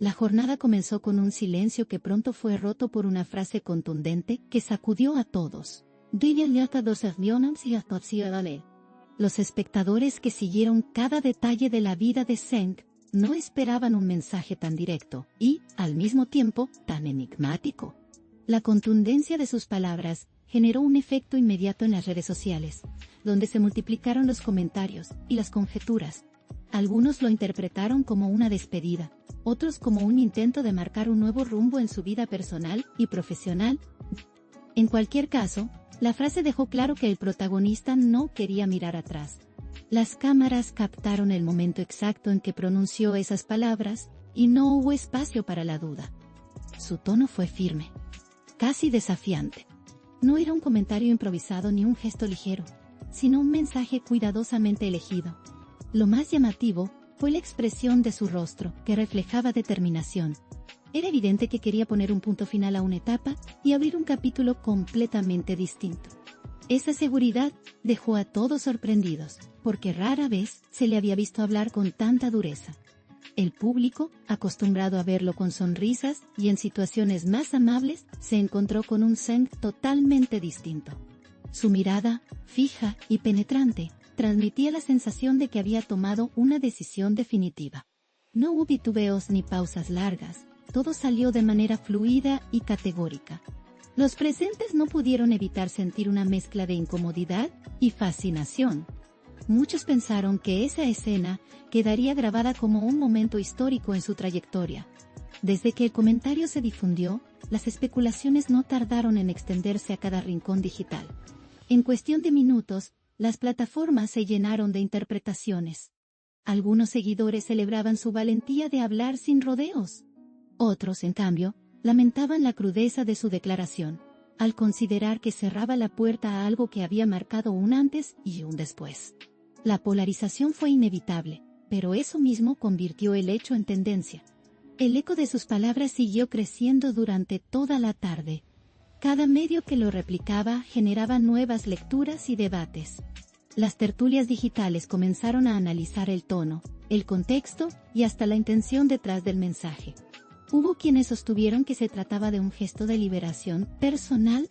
La jornada comenzó con un silencio que pronto fue roto por una frase contundente que sacudió a todos. Los espectadores que siguieron cada detalle de la vida de Zeng no esperaban un mensaje tan directo y, al mismo tiempo, tan enigmático. La contundencia de sus palabras generó un efecto inmediato en las redes sociales, donde se multiplicaron los comentarios y las conjeturas. Algunos lo interpretaron como una despedida, otros como un intento de marcar un nuevo rumbo en su vida personal y profesional. En cualquier caso, la frase dejó claro que el protagonista no quería mirar atrás. Las cámaras captaron el momento exacto en que pronunció esas palabras, y no hubo espacio para la duda. Su tono fue firme, casi desafiante. No era un comentario improvisado ni un gesto ligero, sino un mensaje cuidadosamente elegido. Lo más llamativo fue la expresión de su rostro, que reflejaba determinación. Era evidente que quería poner un punto final a una etapa y abrir un capítulo completamente distinto. Esa seguridad dejó a todos sorprendidos, porque rara vez se le había visto hablar con tanta dureza. El público, acostumbrado a verlo con sonrisas y en situaciones más amables, se encontró con un Zeng totalmente distinto. Su mirada, fija y penetrante, transmitía la sensación de que había tomado una decisión definitiva. No hubo titubeos ni pausas largas, todo salió de manera fluida y categórica. Los presentes no pudieron evitar sentir una mezcla de incomodidad y fascinación. Muchos pensaron que esa escena quedaría grabada como un momento histórico en su trayectoria. Desde que el comentario se difundió, las especulaciones no tardaron en extenderse a cada rincón digital. En cuestión de minutos, las plataformas se llenaron de interpretaciones. Algunos seguidores celebraban su valentía de hablar sin rodeos. Otros, en cambio, lamentaban la crudeza de su declaración, al considerar que cerraba la puerta a algo que había marcado un antes y un después. La polarización fue inevitable, pero eso mismo convirtió el hecho en tendencia. El eco de sus palabras siguió creciendo durante toda la tarde. Cada medio que lo replicaba generaba nuevas lecturas y debates. Las tertulias digitales comenzaron a analizar el tono, el contexto y hasta la intención detrás del mensaje. Hubo quienes sostuvieron que se trataba de un gesto de liberación personal.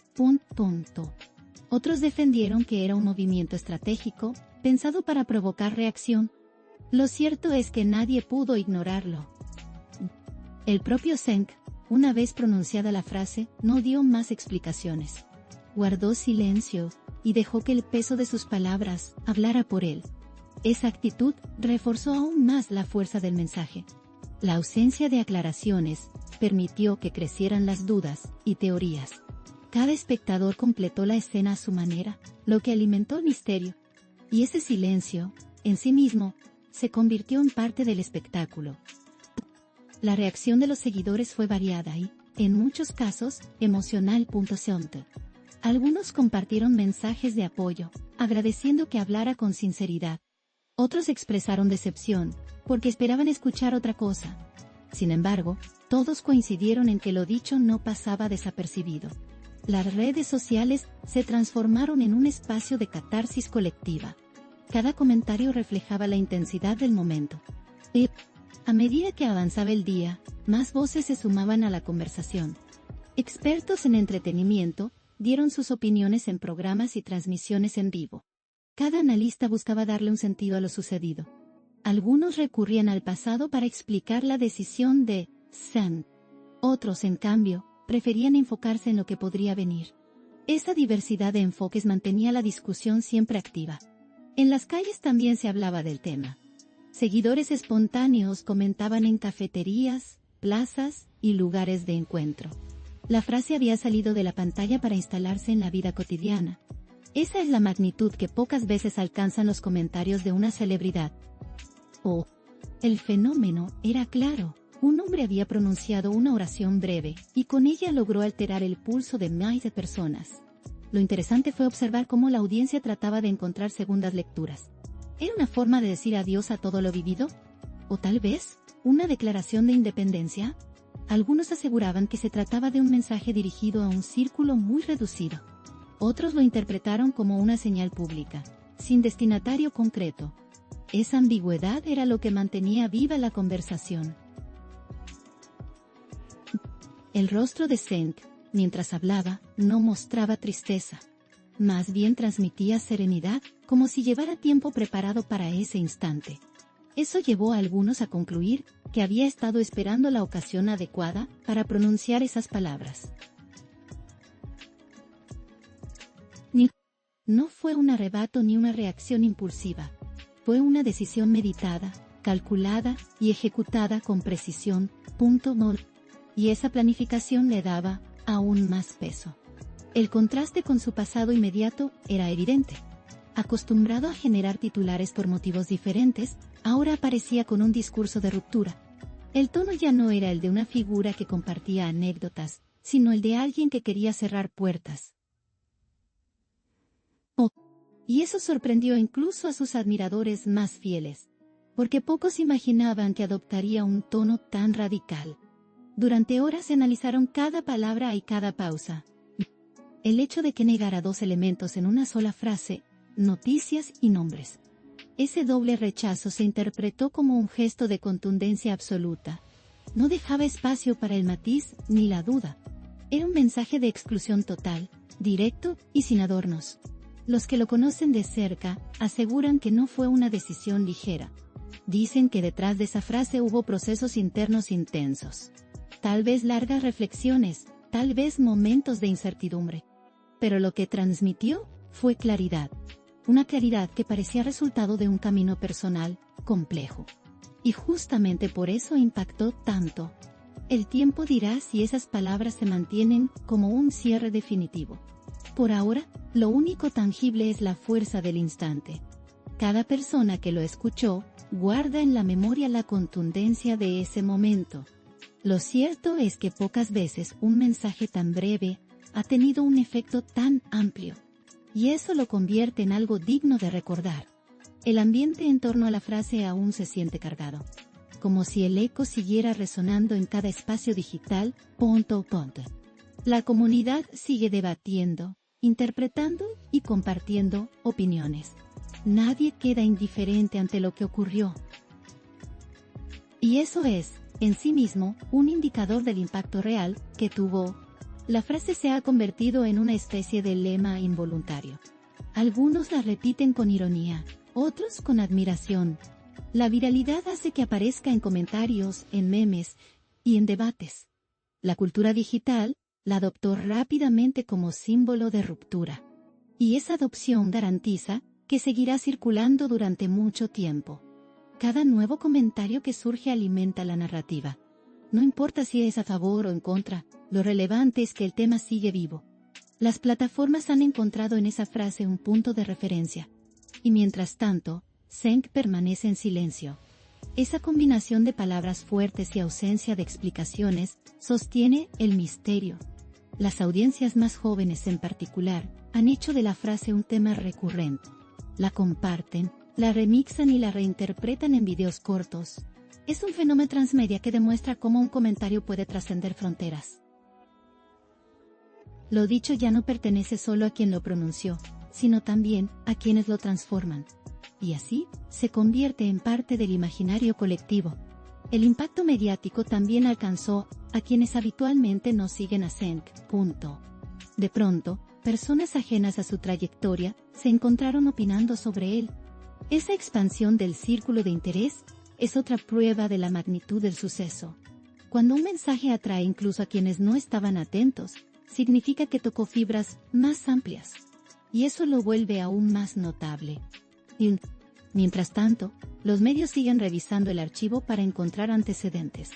Otros defendieron que era un movimiento estratégico, pensado para provocar reacción. Lo cierto es que nadie pudo ignorarlo. El propio Zeng, una vez pronunciada la frase, no dio más explicaciones. Guardó silencio y dejó que el peso de sus palabras hablara por él. Esa actitud reforzó aún más la fuerza del mensaje. La ausencia de aclaraciones permitió que crecieran las dudas y teorías. Cada espectador completó la escena a su manera, lo que alimentó el misterio. Y ese silencio, en sí mismo, se convirtió en parte del espectáculo. La reacción de los seguidores fue variada y, en muchos casos, emocional. Algunos compartieron mensajes de apoyo, agradeciendo que hablara con sinceridad. Otros expresaron decepción, porque esperaban escuchar otra cosa. Sin embargo, todos coincidieron en que lo dicho no pasaba desapercibido. Las redes sociales se transformaron en un espacio de catarsis colectiva. Cada comentario reflejaba la intensidad del momento. Y, a medida que avanzaba el día, más voces se sumaban a la conversación. Expertos en entretenimiento dieron sus opiniones en programas y transmisiones en vivo. Cada analista buscaba darle un sentido a lo sucedido. Algunos recurrían al pasado para explicar la decisión de Zeng. Otros, en cambio, preferían enfocarse en lo que podría venir. Esa diversidad de enfoques mantenía la discusión siempre activa. En las calles también se hablaba del tema. Seguidores espontáneos comentaban en cafeterías, plazas y lugares de encuentro. La frase había salido de la pantalla para instalarse en la vida cotidiana. Esa es la magnitud que pocas veces alcanzan los comentarios de una celebridad. El fenómeno era claro. Un hombre había pronunciado una oración breve, y con ella logró alterar el pulso de miles de personas. Lo interesante fue observar cómo la audiencia trataba de encontrar segundas lecturas. ¿Era una forma de decir adiós a todo lo vivido? ¿O tal vez, una declaración de independencia? Algunos aseguraban que se trataba de un mensaje dirigido a un círculo muy reducido. Otros lo interpretaron como una señal pública, sin destinatario concreto. Esa ambigüedad era lo que mantenía viva la conversación. El rostro de Zeng, mientras hablaba, no mostraba tristeza. Más bien transmitía serenidad, como si llevara tiempo preparado para ese instante. Eso llevó a algunos a concluir que había estado esperando la ocasión adecuada para pronunciar esas palabras. No fue un arrebato ni una reacción impulsiva. Fue una decisión meditada, calculada y ejecutada con precisión. Y esa planificación le daba aún más peso. El contraste con su pasado inmediato era evidente. Acostumbrado a generar titulares por motivos diferentes, ahora aparecía con un discurso de ruptura. El tono ya no era el de una figura que compartía anécdotas, sino el de alguien que quería cerrar puertas. Y eso sorprendió incluso a sus admiradores más fieles, porque pocos imaginaban que adoptaría un tono tan radical. Durante horas se analizaron cada palabra y cada pausa. El hecho de que negara dos elementos en una sola frase, noticias y nombres. Ese doble rechazo se interpretó como un gesto de contundencia absoluta. No dejaba espacio para el matiz ni la duda. Era un mensaje de exclusión total, directo y sin adornos. Los que lo conocen de cerca aseguran que no fue una decisión ligera. Dicen que detrás de esa frase hubo procesos internos intensos. Tal vez largas reflexiones, tal vez momentos de incertidumbre. Pero lo que transmitió fue claridad. Una claridad que parecía resultado de un camino personal, complejo. Y justamente por eso impactó tanto. El tiempo dirá si esas palabras se mantienen como un cierre definitivo. Por ahora, lo único tangible es la fuerza del instante. Cada persona que lo escuchó, guarda en la memoria la contundencia de ese momento. Lo cierto es que pocas veces un mensaje tan breve ha tenido un efecto tan amplio. Y eso lo convierte en algo digno de recordar. El ambiente en torno a la frase aún se siente cargado. Como si el eco siguiera resonando en cada espacio digital. La comunidad sigue debatiendo, interpretando y compartiendo opiniones. Nadie queda indiferente ante lo que ocurrió. Y eso es, en sí mismo, un indicador del impacto real que tuvo. La frase se ha convertido en una especie de lema involuntario. Algunos la repiten con ironía, otros con admiración. La viralidad hace que aparezca en comentarios, en memes y en debates. La cultura digital la adoptó rápidamente como símbolo de ruptura. Y esa adopción garantiza que seguirá circulando durante mucho tiempo. Cada nuevo comentario que surge alimenta la narrativa. No importa si es a favor o en contra, lo relevante es que el tema sigue vivo. Las plataformas han encontrado en esa frase un punto de referencia. Y mientras tanto, Zeng permanece en silencio. Esa combinación de palabras fuertes y ausencia de explicaciones sostiene el misterio. Las audiencias más jóvenes en particular han hecho de la frase un tema recurrente. La comparten, la remixan y la reinterpretan en videos cortos. Es un fenómeno transmedia que demuestra cómo un comentario puede trascender fronteras. Lo dicho ya no pertenece solo a quien lo pronunció, sino también a quienes lo transforman. Y así, se convierte en parte del imaginario colectivo. El impacto mediático también alcanzó a quienes habitualmente no siguen a Zeng. De pronto, personas ajenas a su trayectoria se encontraron opinando sobre él. Esa expansión del círculo de interés es otra prueba de la magnitud del suceso. Cuando un mensaje atrae incluso a quienes no estaban atentos, significa que tocó fibras más amplias. Y eso lo vuelve aún más notable. Mientras tanto, los medios siguen revisando el archivo para encontrar antecedentes.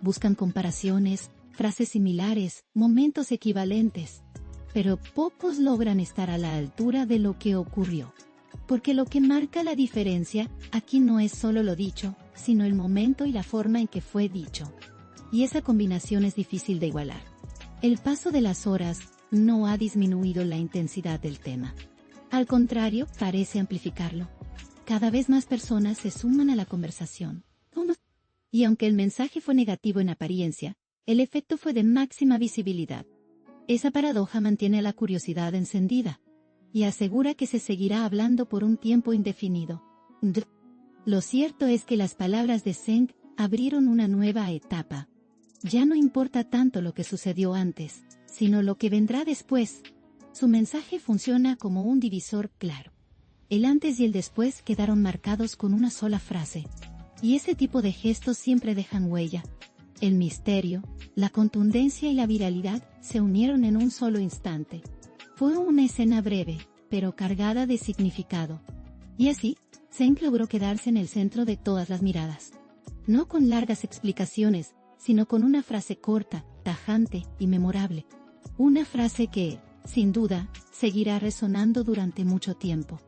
Buscan comparaciones, frases similares, momentos equivalentes. Pero pocos logran estar a la altura de lo que ocurrió. Porque lo que marca la diferencia aquí no es solo lo dicho, sino el momento y la forma en que fue dicho. Y esa combinación es difícil de igualar. El paso de las horas no ha disminuido la intensidad del tema. Al contrario, parece amplificarlo. Cada vez más personas se suman a la conversación. Y aunque el mensaje fue negativo en apariencia, el efecto fue de máxima visibilidad. Esa paradoja mantiene a la curiosidad encendida y asegura que se seguirá hablando por un tiempo indefinido. Lo cierto es que las palabras de Zeng abrieron una nueva etapa. Ya no importa tanto lo que sucedió antes, sino lo que vendrá después. Su mensaje funciona como un divisor claro. El antes y el después quedaron marcados con una sola frase. Y ese tipo de gestos siempre dejan huella. El misterio, la contundencia y la viralidad se unieron en un solo instante. Fue una escena breve, pero cargada de significado. Y así, Zeng logró quedarse en el centro de todas las miradas. No con largas explicaciones, sino con una frase corta, tajante y memorable. Una frase que, sin duda, seguirá resonando durante mucho tiempo.